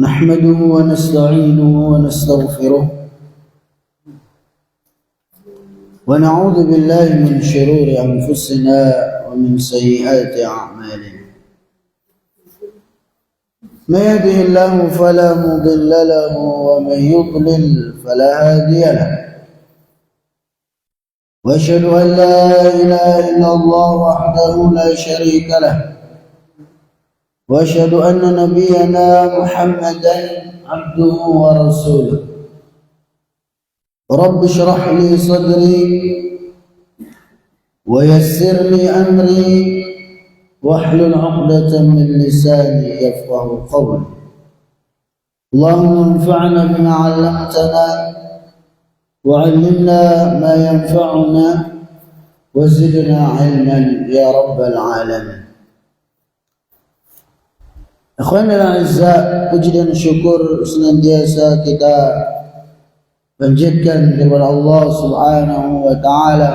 نحمده ونستعينه ونستغفره ونعوذ بالله من شرور أنفسنا ومن سيئات أعمالنا. من يهده الله فلا مضل له ومن يضلل فلا هادي له. وأشهد أن لا إله إلا الله وحده لا شريك له، وأشهد أن نبينا محمدا عبده ورسوله. رب اشرح لي صدري ويسر لي أمري واحلل عقدة من لساني يفقه قولي. اللهم انفعنا بما علمتنا وعلمنا ما ينفعنا وزدنا علما يا رب العالمين. Ikhwanul a'izza, puji dan syukur senantiasa kita panjatkan kepada Allah Subhanahu wa taala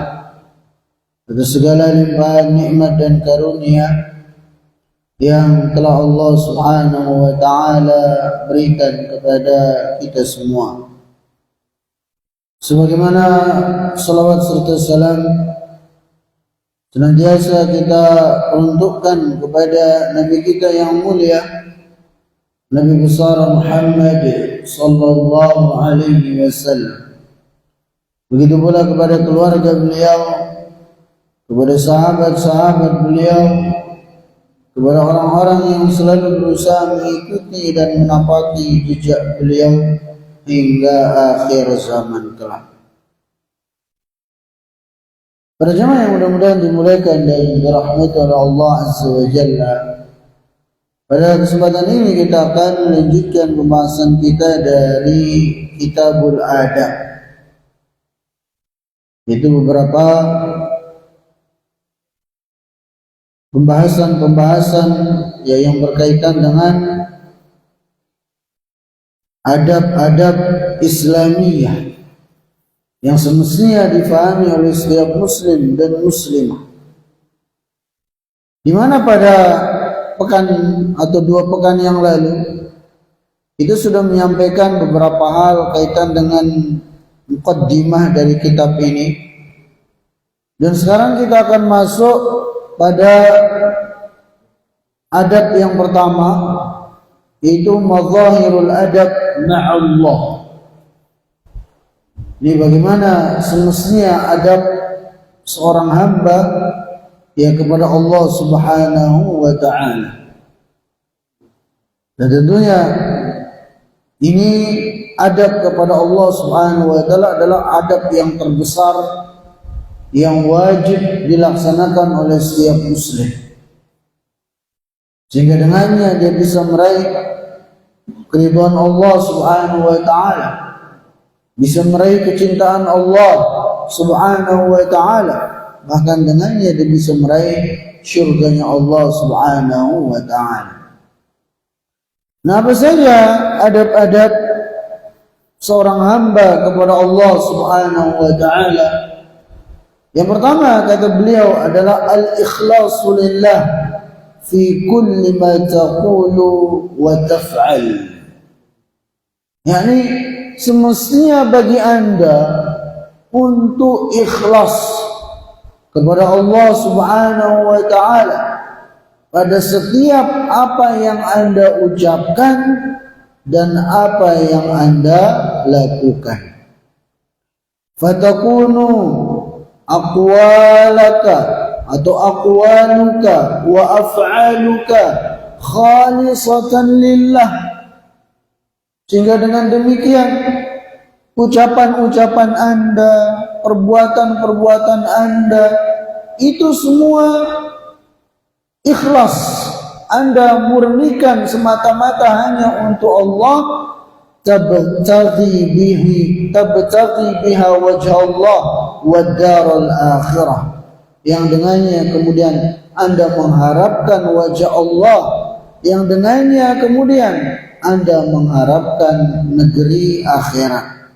atas segala limpahan nikmat dan karunia yang telah Allah Subhanahu wa taala berikan kepada kita semua. Sebagaimana salawat serta salam senantiasa kita peruntukkan kepada Nabi kita yang mulia, Nabi besar Muhammad sallallahu alaihi wasallam. Begitu pula kepada keluarga beliau, kepada sahabat-sahabat beliau, kepada orang-orang yang selalu berusaha mengikuti dan menapaki jejak beliau hingga akhir zaman kelak. Para jemaah yang mudah-mudahan dimuliakan dan dirahmati oleh Allah Azza wa Jalla, pada kesempatan ini kita akan melanjutkan pembahasan kita dari Kitabul Adab. Itu beberapa pembahasan yang berkaitan dengan adab-adab Islamiyah yang semestinya difahami oleh setiap muslim dan muslimah. Di mana pada pekan atau 2 pekan yang lalu kita sudah menyampaikan beberapa hal kaitan dengan muqaddimah dari kitab ini, dan sekarang kita akan masuk pada adab yang pertama, yaitu mazahirul adab ma'allah. Ini bagaimana semestinya adab seorang hamba ya kepada Allah Subhanahu wa ta'ala. Dan tentunya ini adab kepada Allah Subhanahu wa ta'ala adalah adab yang terbesar yang wajib dilaksanakan oleh setiap muslim, sehingga dengannya dia bisa meraih keridhaan Allah Subhanahu wa ta'ala, bisa meraih kecintaan Allah Subhanahu wa ta'ala, bahkan dengannya dia bisa meraih syurganya Allah Subhanahu wa ta'ala. Nah, apa saja adab-adab seorang hamba kepada Allah Subhanahu wa ta'ala? Yang pertama kata beliau adalah al-ikhlasu lillah fi kulli ma taqulu wa taf'al. Yani semestinya bagi anda untuk ikhlas kepada Allah Subhanahu wa ta'ala pada setiap apa yang anda ucapkan dan apa yang anda lakukan. Fatakunu aqwalaka atau aqwaluka wa af'aluka khalisatan lillah, sehingga dengan demikian ucapan-ucapan anda, perbuatan-perbuatan anda itu semua ikhlas, anda murnikan semata-mata hanya untuk Allah, tabtaghi biha wajha Allah wad daral akhirah, yang dengannya kemudian anda mengharapkan wajah Allah, yang dengannya kemudian anda mengharapkan negeri akhirat.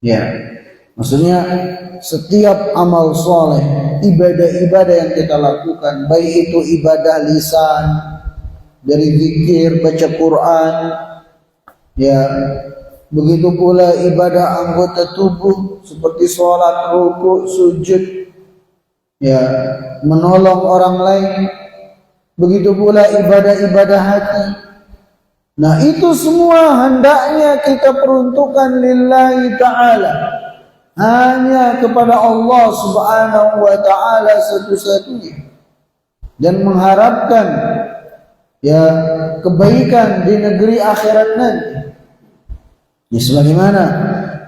Ya, maksudnya setiap amal soleh, ibadah-ibadah yang kita lakukan, baik itu ibadah lisan, dari zikir, baca Quran, ya, begitu pula ibadah anggota tubuh seperti sholat, rukuk, sujud, ya, menolong orang lain, begitu pula ibadah-ibadah hati. Nah, itu semua hendaknya kita peruntukkan lillahi ta'ala, hanya kepada Allah subhanahu wa ta'ala satu-satunya, dan mengharapkan, ya, kebaikan di negeri akhirat nanti. Ya, sebagaimana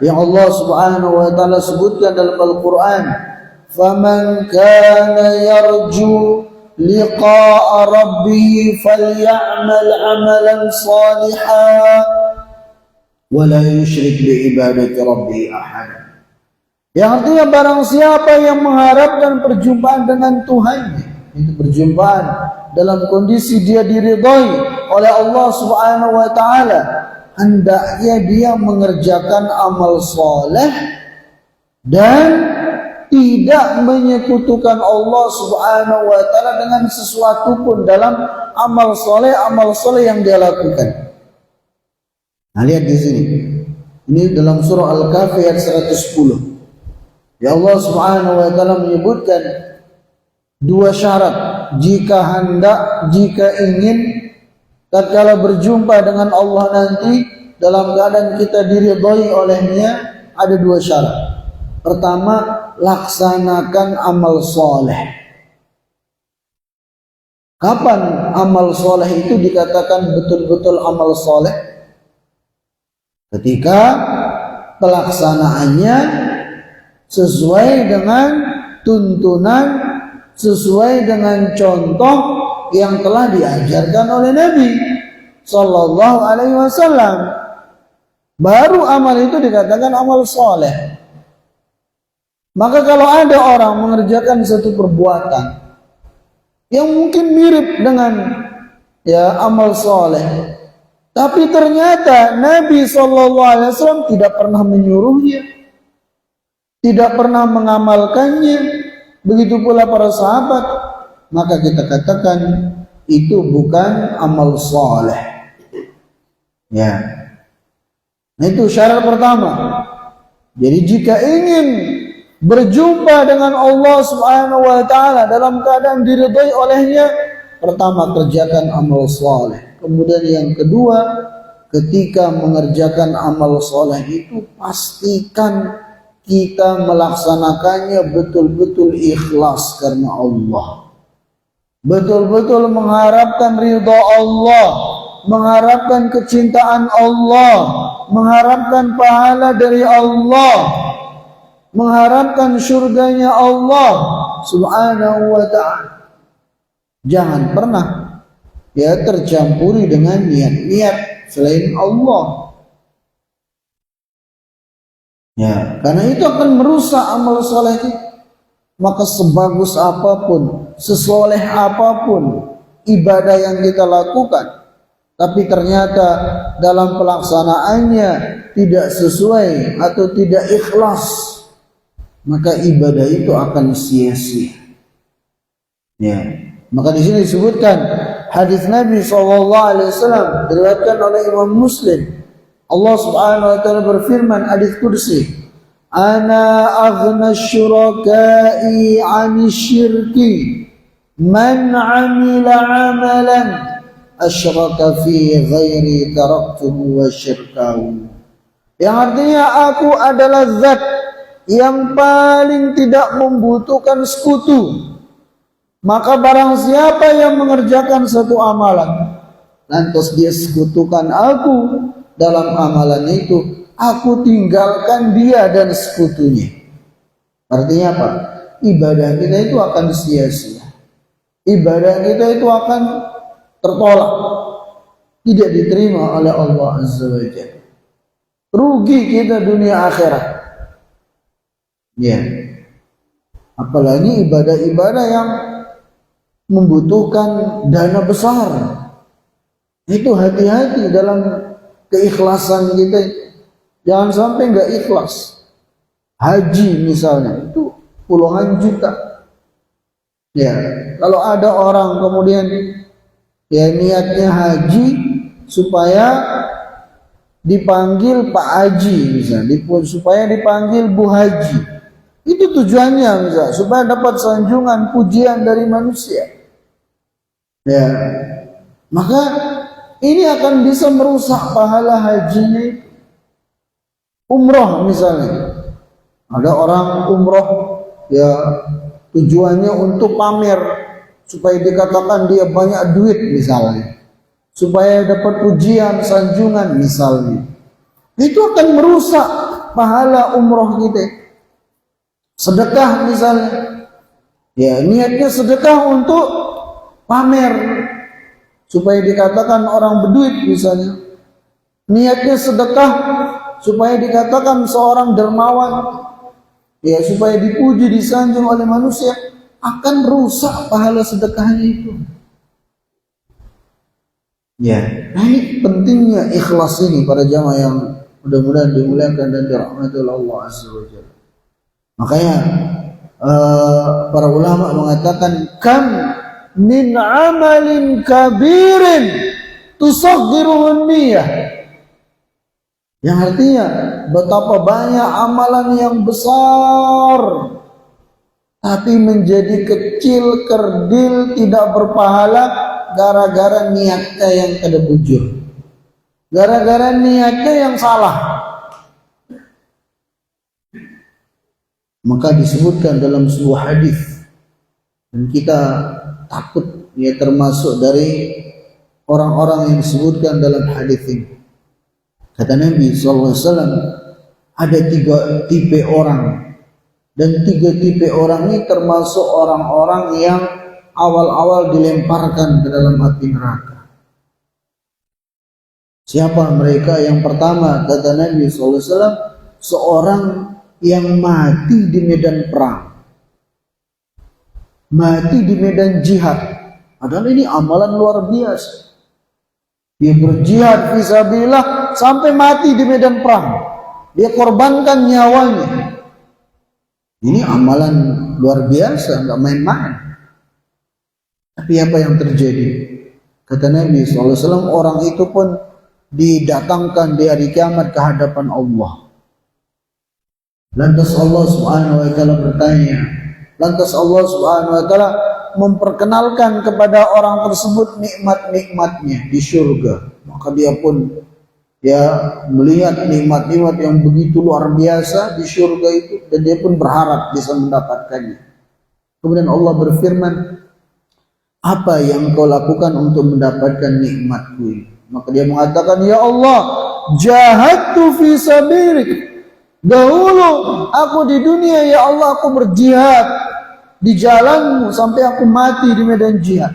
yang Allah subhanahu wa ta'ala sebutkan dalam Al-Quran, faman kana yarju liqa'a rabbih falyamal amalan salihan wa la yusyrik bi ibadati rabbih ahad. Yang artinya barang siapa yang mengharapkan perjumpaan dengan Tuhannya, itu perjumpaan dalam kondisi dia diridhai oleh Allah subhanahu wa ta'ala, hendaknya dia mengerjakan amal soleh dan tidak menyekutukan Allah subhanahu wa ta'ala dengan sesuatu pun dalam amal soleh yang dia lakukan. Nah, lihat di sini. Ini dalam surah Al-Kahfi ayat 110. Ya, Allah subhanahu wa ta'ala menyebutkan dua syarat jika ingin tatkala berjumpa dengan Allah nanti dalam keadaan kita diridhai olehnya, ada dua syarat. Pertama, laksanakan amal soleh. Kapan amal soleh itu dikatakan betul-betul amal soleh? Ketika pelaksanaannya sesuai dengan tuntunan, sesuai dengan contoh yang telah diajarkan oleh Nabi Sallallahu Alaihi Wasallam. Baru amal itu dikatakan amal soleh. Maka kalau ada orang mengerjakan satu perbuatan yang mungkin mirip dengan, ya, amal soleh, tapi ternyata Nabi Sallallahu Alaihi Wasallam tidak pernah menyuruhnya, tidak pernah mengamalkannya, begitu pula para sahabat, maka kita katakan itu bukan amal soleh. Ya, nah itu syarat pertama. Jadi jika ingin berjumpa dengan Allah subhanahu wa ta'ala dalam keadaan diridhai olehnya, pertama kerjakan amal soleh. Kemudian yang kedua, ketika mengerjakan amal soleh itu pastikan kita melaksanakannya betul-betul ikhlas karena Allah, betul-betul mengharapkan ridha Allah, mengharapkan kecintaan Allah, mengharapkan pahala dari Allah, mengharapkan surganya Allah subhanahu wa ta'ala. Jangan pernah, ya, tercampuri dengan niat-niat selain Allah. Ya, karena itu akan merusak amal soleh kita. Maka sebagus apapun, sesoleh apapun ibadah yang kita lakukan, tapi ternyata dalam pelaksanaannya tidak sesuai atau tidak ikhlas, maka ibadah itu akan sia-sia. Ya, maka di sini disebutkan hadis Nabi SAW diriwayatkan oleh Imam Muslim. Allah subhanahu wa ta'ala berfirman, hadis kursi, ana aghna syuraka'i 'ani syirki man 'amila 'amalan asyraka fi ghairi taraktuhu wa syirkahu. Yang artinya aku adalah zat yang paling tidak membutuhkan sekutu. Maka barang siapa yang mengerjakan satu amalan lantas dia sekutukan aku dalam amalan itu, aku tinggalkan dia dan sekutunya. Artinya apa? Ibadah kita itu akan sia-sia. Ibadah kita itu akan tertolak, tidak diterima oleh Allah Azza wa Jalla. Rugi kita dunia akhirat. Ya. Apalagi ibadah-ibadah yang membutuhkan dana besar. Itu hati-hati dalam keikhlasan kita. Jangan sampai nggak ikhlas. Haji misalnya itu puluhan juta. Ya, kalau ada orang kemudian Ya niatnya haji supaya dipanggil Pak Haji misalnya, supaya dipanggil Bu Haji. Itu tujuannya misalnya, supaya dapat sanjungan pujian dari manusia. Ya, maka ini akan bisa merusak pahala hajinya itu. Umroh misalnya, ada orang umroh ya tujuannya untuk pamer supaya dikatakan dia banyak duit misalnya, supaya dapat pujian sanjungan misalnya. Itu akan merusak pahala umroh kita. Sedekah misalnya, ya niatnya sedekah untuk pamer supaya dikatakan orang berduit misalnya. Niatnya sedekah supaya dikatakan seorang dermawan, ya supaya dipuji disanjung oleh manusia, akan rusak pahala sedekahnya itu. Ya, nah ini pentingnya ikhlas ini para jamaah yang mudah-mudahan dimuliakan dan dirahmati oleh Allah Azza wa Jalla. Makanya para ulama mengatakan kam min amalin kabirin tusaghiruhu niyyah. Yang artinya betapa banyak amalan yang besar tapi menjadi kecil, kerdil, tidak berpahala gara-gara niatnya yang kada bujur. Gara-gara niatnya yang salah. Maka disebutkan dalam sebuah hadis, dan kita takut ya termasuk dari orang-orang yang disebutkan dalam hadis ini. Kata Nabi SAW, ada 3 tipe orang, dan 3 tipe orang ini termasuk orang-orang yang awal-awal dilemparkan ke dalam api neraka. Siapa mereka? Yang pertama, kata Nabi SAW, seorang yang mati di medan perang, mati di medan jihad. Padahal ini amalan luar biasa. Dia berjihad fisabilillah sampai mati di medan perang. Dia korbankan nyawanya. Ini amalan luar biasa, nggak main-main. Tapi apa yang terjadi? Kata Nabi SAW, orang itu pun didatangkan di hari kiamat ke hadapan Allah. Lantas Allah Subhanahu wa taala bertanya, lantas Allah Subhanahu wa taala memperkenalkan kepada orang tersebut nikmat-nikmatnya di surga. Maka dia pun ya melihat nikmat-nikmat yang begitu luar biasa di surga itu, dan dia pun berharap bisa mendapatkannya. Kemudian Allah berfirman, apa yang kau lakukan untuk mendapatkan nikmatku ini? Maka dia mengatakan, ya Allah, jahadtu fi sabilik. Dahulu aku di dunia, ya Allah, aku berjihad di jalanmu sampai aku mati di medan jihad.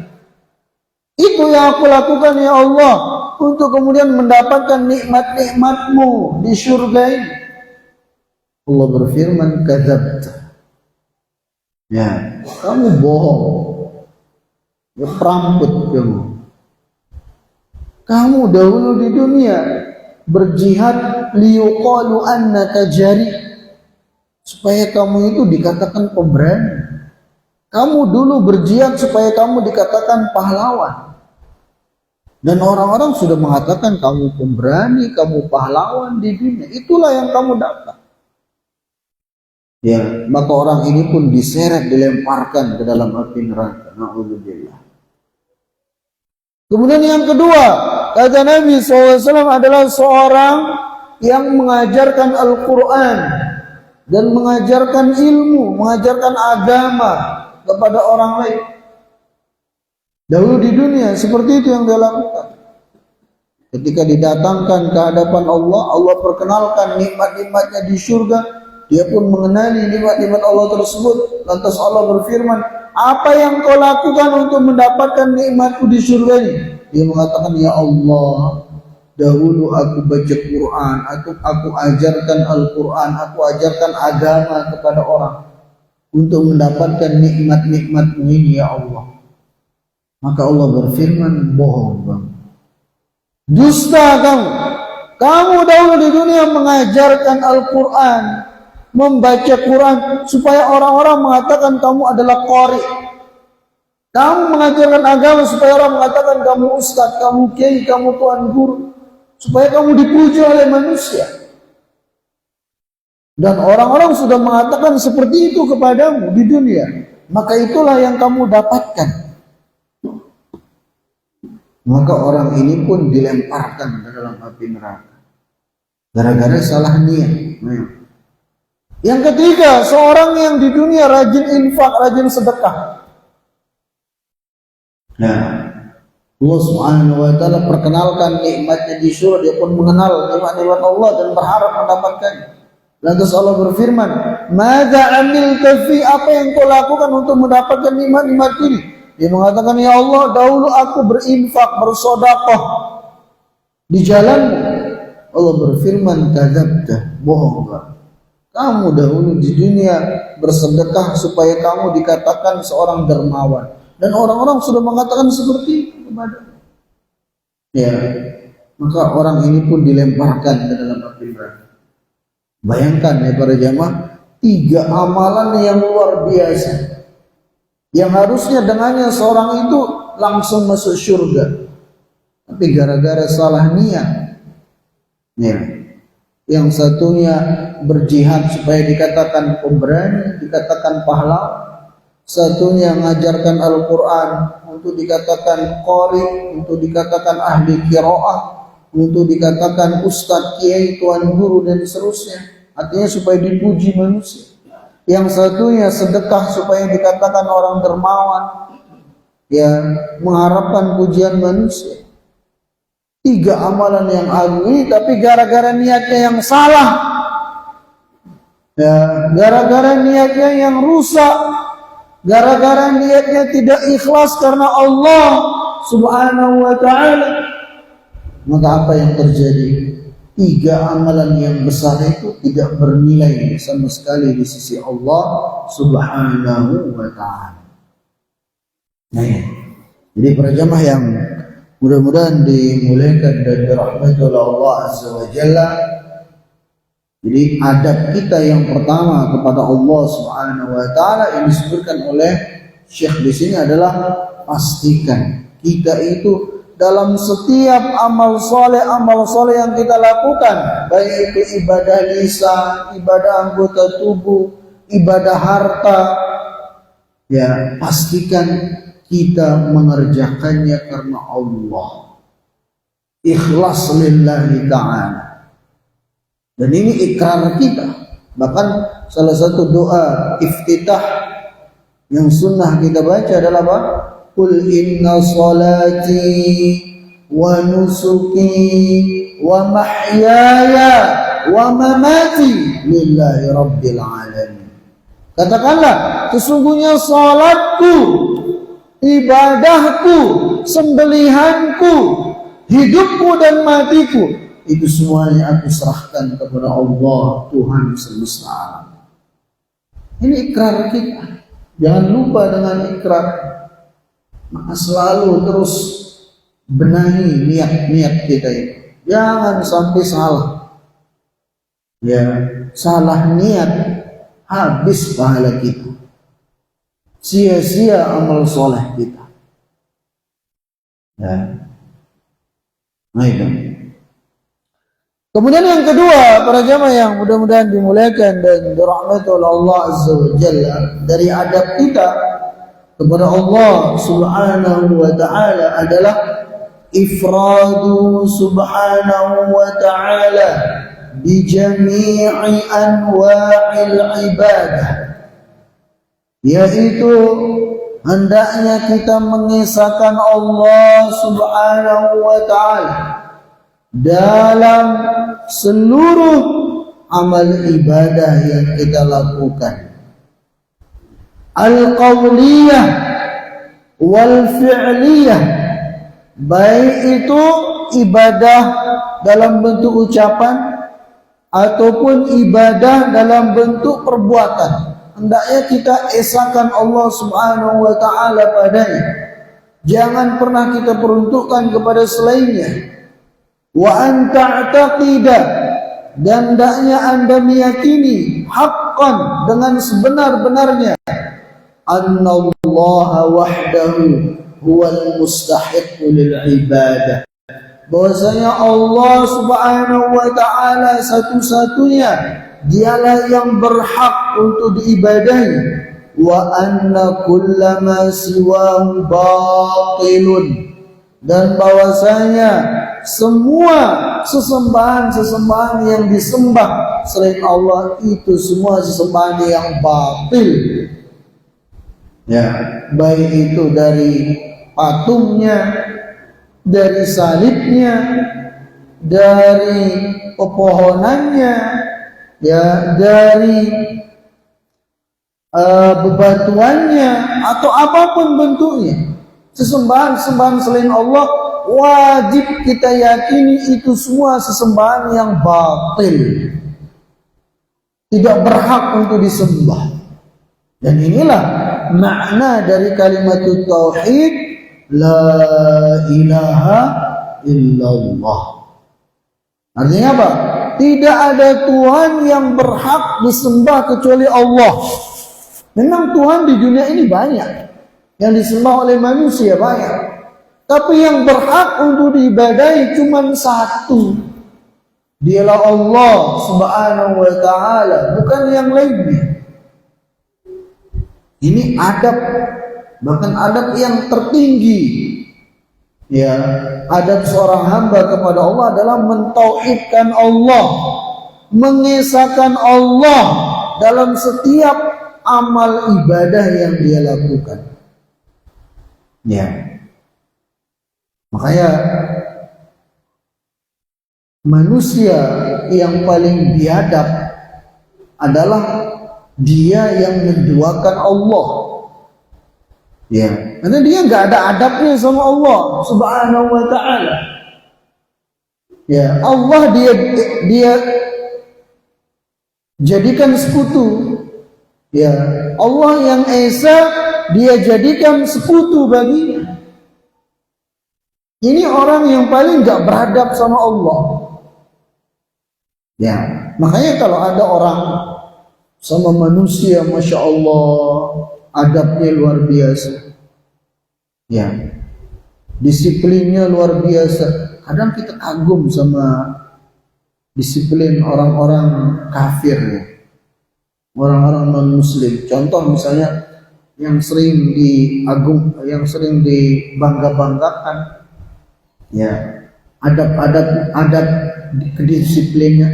Itu yang aku lakukan, ya Allah, untuk kemudian mendapatkan nikmat-nikmatmu di surga ini. Allah berfirman, kadzabta. Ya, kamu bohong. Ya, peramput kamu. Kamu dahulu di dunia berjihad liyuqalu annaka jari, supaya kamu itu dikatakan pemberani. Kamu dulu berjihad supaya kamu dikatakan pahlawan. Dan orang-orang sudah mengatakan kamu pemberani, kamu pahlawan di dunia. Itulah yang kamu dapat. Ya, maka orang ini pun diseret, dilemparkan ke dalam api neraka. Na'udzubillah. Kemudian yang kedua, kata Nabi SAW, adalah seorang yang mengajarkan Al-Quran dan mengajarkan ilmu, mengajarkan agama kepada orang lain. Dahulu di dunia seperti itu yang dia lakukan. Ketika didatangkan ke hadapan Allah, Allah perkenalkan nikmat-nikmatnya di surga, dia pun mengenali nikmat-nikmat Allah tersebut. Lantas Allah berfirman, apa yang kau lakukan untuk mendapatkan nikmatku di surga ini? Dia mengatakan, ya Allah, dahulu aku baca Quran, aku ajarkan Al-Quran, aku ajarkan agama kepada orang untuk mendapatkan nikmat-nikmatmu ini, ya Allah. Maka Allah berfirman, bohong kamu, dusta kamu. Kamu dahulu di dunia mengajarkan Al-Quran, membaca Quran, supaya orang-orang mengatakan kamu adalah qari, Kamu mengajarkan agama supaya orang mengatakan kamu ustaz, kamu kiai, kamu tuan guru, supaya kamu dipuji oleh manusia. Dan orang-orang sudah mengatakan seperti itu kepadamu di dunia, maka itulah yang kamu dapatkan. Maka orang ini pun dilemparkan ke dalam api neraka gara-gara salah niat. Yang ketiga, seorang yang di dunia rajin infak, rajin sedekah. Nah, Allah Subhanahu wa taala perkenalkan nikmatnya di surga, dia pun mengenal nikmat-nikmat Allah dan berharap mendapatkan. Lantas Allah berfirman, "Madza amilta fi, apa yang kau lakukan untuk mendapatkan nikmat-nikmat ini?" Dia mengatakan, "Ya Allah, dahulu aku berinfak, bersedekah di jalan-Mu." Allah berfirman, "Kadzabta, bohong kau. Kamu dahulu di dunia bersedekah supaya kamu dikatakan seorang dermawan. Dan orang-orang sudah mengatakan seperti itu kepada." Ya, maka orang ini pun dilemparkan ke dalam api neraka. Bayangkan ya para jamaah, 3 amalan yang luar biasa, yang harusnya dengannya seorang itu langsung masuk surga, tapi gara-gara salah niat. Ya, yang satunya berjihad supaya dikatakan pemberani, dikatakan pahlawan. Satunya mengajarkan Al-Quran untuk dikatakan qari, untuk dikatakan ahli qiraah, untuk dikatakan ustadz, kiai, tuan guru dan seterusnya. Artinya supaya dipuji manusia. Yang satunya sedekah supaya dikatakan orang dermawan, ya, mengharapkan pujian manusia. 3 amalan yang agung ini, tapi gara-gara niatnya yang salah, ya, gara-gara niatnya yang rusak, gara-gara niatnya tidak ikhlas karena Allah Subhanahu wa ta'ala, maka apa yang terjadi? 3 amalan yang besar itu tidak bernilai sama sekali di sisi Allah Subhanahu wa ta'ala. Nah, jadi para jamaah yang mudah-mudahan dimuliakan dan dirahmati oleh Allah Azza wa Jalla, jadi adab kita yang pertama kepada Allah Subhanahu wa ta'ala yang disebutkan oleh Syekh di sini adalah pastikan kita itu dalam setiap amal soleh yang kita lakukan, baik itu ibadah lisan, ibadah anggota tubuh, ibadah harta, ya, pastikan kita mengerjakannya karena Allah, ikhlas lillahi ta'ala. Dan ini ikrar kita. Bahkan salah satu doa iftitah yang sunnah kita baca adalah apa? Qul inna salati wa nusuki wa mahyaya wa mamati lillahi rabbil alamin. Katakanlah, sesungguhnya salatku, ibadahku, sembelihanku, hidupku dan matiku, itu semuanya aku serahkan kepada Allah, Tuhan semesta alam. Ini ikrar kita. Jangan lupa dengan ikrar. Maka selalu terus benahi niat-niat kita itu. Jangan sampai salah. Ya, salah niat habis pahala kita. Sia-sia amal soleh kita. Ya. Baik. Kemudian yang kedua, para jamaah yang mudah-mudahan dimuliakan dan dirahmati oleh Allah Azza wa Jalla, dari adab kita kepada Allah Subhanahu wa ta'ala adalah ifradu Subhanahu wa ta'ala bi jami'i anwa'il ibadah, yaitu hendaknya kita mengesahkan Allah Subhanahu wa ta'ala dalam seluruh amal ibadah yang kita lakukan, al-qawliyah wal-fi'liyah, baik itu ibadah dalam bentuk ucapan ataupun ibadah dalam bentuk perbuatan. Hendaknya kita esahkan Allah Subhanahu wa ta'ala padanya. Jangan pernah kita peruntukkan kepada selainnya. Wa anta ta'taqida, dan hendaknya Anda meyakini haqqan, dengan sebenar-benarnya, anna Allah wahdahu huwal mustahiqqu lil ibadah, bahwasanya Allah Subhanahu wa taala satu-satunya dialah yang berhak untuk diibadahi, wa anna kullama siwahu batilun, dan bahwasanya semua sesembahan-sesembahan yang disembah selain Allah itu semua sesembahan yang batil. Ya, baik itu dari patungnya, dari salibnya, dari pepohonannya, ya, dari bebatuannya, atau apapun bentuknya. Sesembahan-sesembahan selain Allah wajib kita yakini itu semua sesembahan yang batil, tidak berhak untuk disembah. Dan inilah makna dari kalimat tauhid, la ilaha illallah. Artinya apa? Tidak ada Tuhan yang berhak disembah kecuali Allah. Memang Tuhan di dunia ini banyak, yang disembah oleh manusia banyak, tapi yang berhak untuk diibadahi cuma satu, dialah Allah Subhanahu wa taala, bukan yang lainnya. Ini adab, bahkan adab yang tertinggi. Ya, adab seorang hamba kepada Allah adalah mentauhidkan Allah, mengesahkan Allah dalam setiap amal ibadah yang dia lakukan. Ya, makanya manusia yang paling biadab adalah dia yang menduakan Allah. Ya, karena dia nggak ada adabnya sama Allah Subhanahu wa taala. Ya, Allah dia jadikan sekutu. Ya, Allah yang esa dia jadikan sekutu bagi. Ini orang yang paling nggak beradab sama Allah. Ya, makanya kalau ada orang sama manusia, masya Allah, adabnya luar biasa. Ya, disiplinnya luar biasa. Kadang kita kagum sama disiplin orang-orang kafir, ya, orang-orang non-muslim. Contoh misalnya yang sering dibangga-banggakan, ya, adab kedisiplinnya,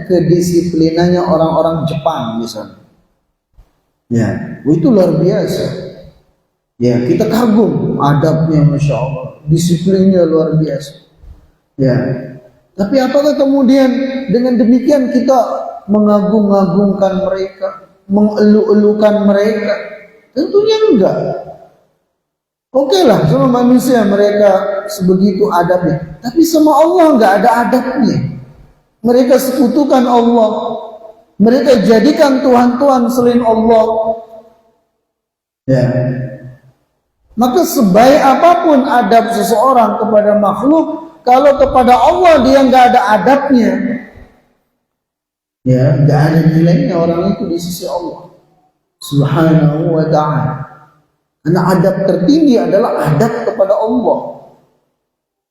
kedisiplinannya orang-orang Jepang misalnya. Ya, itu luar biasa. Ya, kita kagum adabnya, masya Allah, disiplinnya luar biasa. Ya, tapi apakah kemudian dengan demikian kita mengagung-agungkan mereka, mengelu-elukan mereka? Tentunya enggak. Oke lah, sama manusia mereka sebegitu adabnya, tapi sama Allah enggak ada adabnya. Mereka sekutukan Allah, mereka jadikan Tuhan-Tuhan selain Allah. Ya, maka sebaik apapun adab seseorang kepada makhluk, kalau kepada Allah dia nggak ada adabnya, ya nggak ada nilainya orang itu di sisi Allah Subhanahu wa ta'ala. Karena adab tertinggi adalah adab kepada Allah,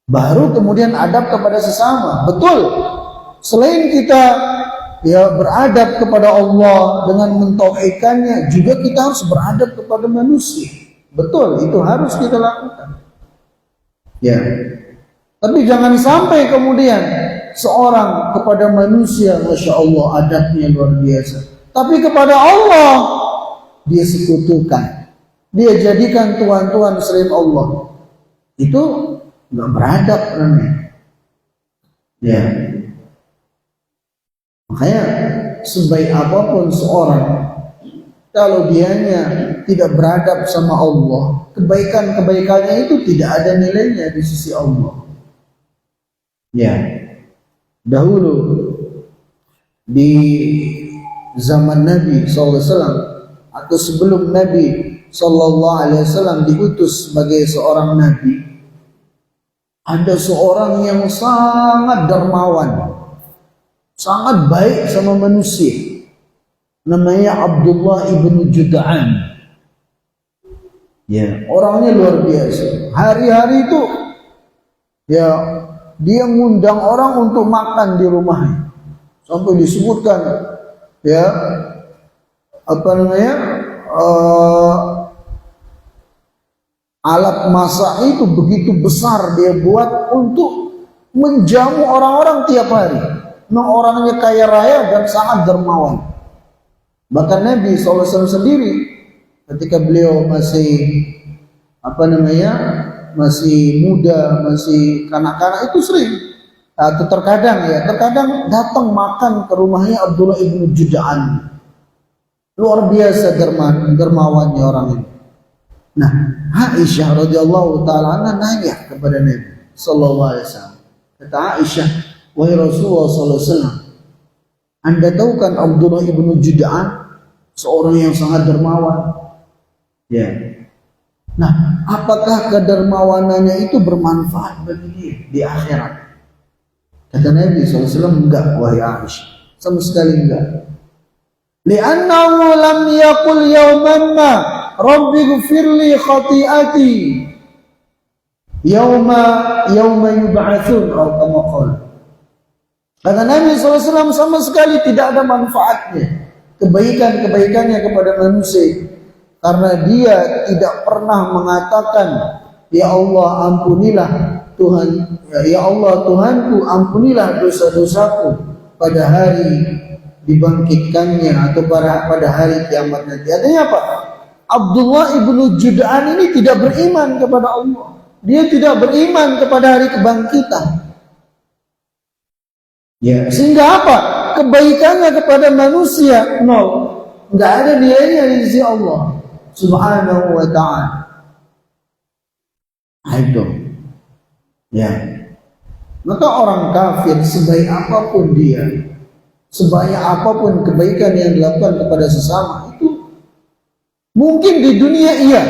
baru kemudian adab kepada sesama. Betul, selain kita ya beradab kepada Allah dengan mentauhidkannya, juga kita harus beradab kepada manusia. Betul, itu harus kita lakukan. Ya, tapi jangan sampai kemudian seorang kepada manusia, masya Allah, adabnya luar biasa, tapi kepada Allah dia sekutukan, dia jadikan Tuhan-Tuhan selain Allah. Itu nggak beradab namanya. Ya, makanya sebaik apapun seorang, kalau dianya tidak beradab sama Allah, kebaikan-kebaikannya itu tidak ada nilainya di sisi Allah. Ya, dahulu di zaman Nabi SAW atau sebelum Nabi SAW diutus sebagai seorang Nabi, ada seorang yang sangat dermawan, sangat baik sama manusia, namanya Abdullah ibn Jud'an. Ya, orangnya luar biasa. Hari-hari itu ya dia ngundang orang untuk makan di rumahnya. Sampai disebutkan ya apa namanya alat masak itu begitu besar dia buat untuk menjamu orang-orang tiap hari. Memang orangnya kaya raya dan sangat dermawan. Bahkan Nabi SAW sendiri ketika beliau masih apa namanya masih muda, masih kanak-kanak itu sering atau terkadang datang makan ke rumahnya Abdullah ibnu Jud'an. Luar biasa dermawannya orang ini. Nah, Aisyah radhiyallahu taala nanya kepada Nabi sallallahu alaihi wasallam. Kata Aisyah, wahai Rasulullah sallallahu alaihi wasallam, Anda tahu kan Abdullah ibnu Jud'an seorang yang sangat dermawan? Ya. Nah, apakah kedermawanannya itu bermanfaat bagi dia di akhirat? Kata Nabi SAW, enggak, wahai Aisyah, sama sekali enggak. Li'annahu lam yaqul yawman ma Rabbi ghfirli khati'ati yawma yub'atsun atau kama qala. Kata Nabi SAW, sama sekali tidak ada manfaatnya kebaikannya kepada manusia, karena dia tidak pernah mengatakan, ya Allah ampunilah Tuhan, ya Allah Tuhanku ampunilah dosa-dosaku pada hari dibangkitkannya atau pada hari kiamat nanti. Artinya apa? Abdullah ibnu Jud'an ini tidak beriman kepada Allah. Dia tidak beriman kepada hari kebangkitan. Ya, sehingga apa? Kebaikannya kepada manusia nol. Enggak ada nilainya di sisi Allah Subhanahu wa ta'ala. Itu. Ya. Maka orang kafir sebaik apapun dia, sebanyak apapun kebaikan yang dilakukan kepada sesama itu mungkin di dunia iya.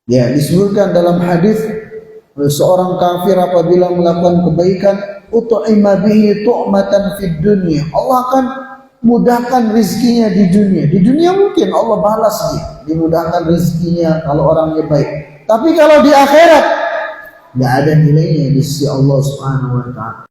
Ya, disebutkan dalam hadis seorang kafir apabila melakukan kebaikan ut'ima bihi tu'matan fid dunya, Allah akan mudahkan rezekinya di dunia. Di dunia mungkin Allah balas dia, dimudahkan rezekinya kalau orangnya baik. Tapi kalau di akhirat nggak ada nilainya di sisi Allah Subhanahu wa ta'ala.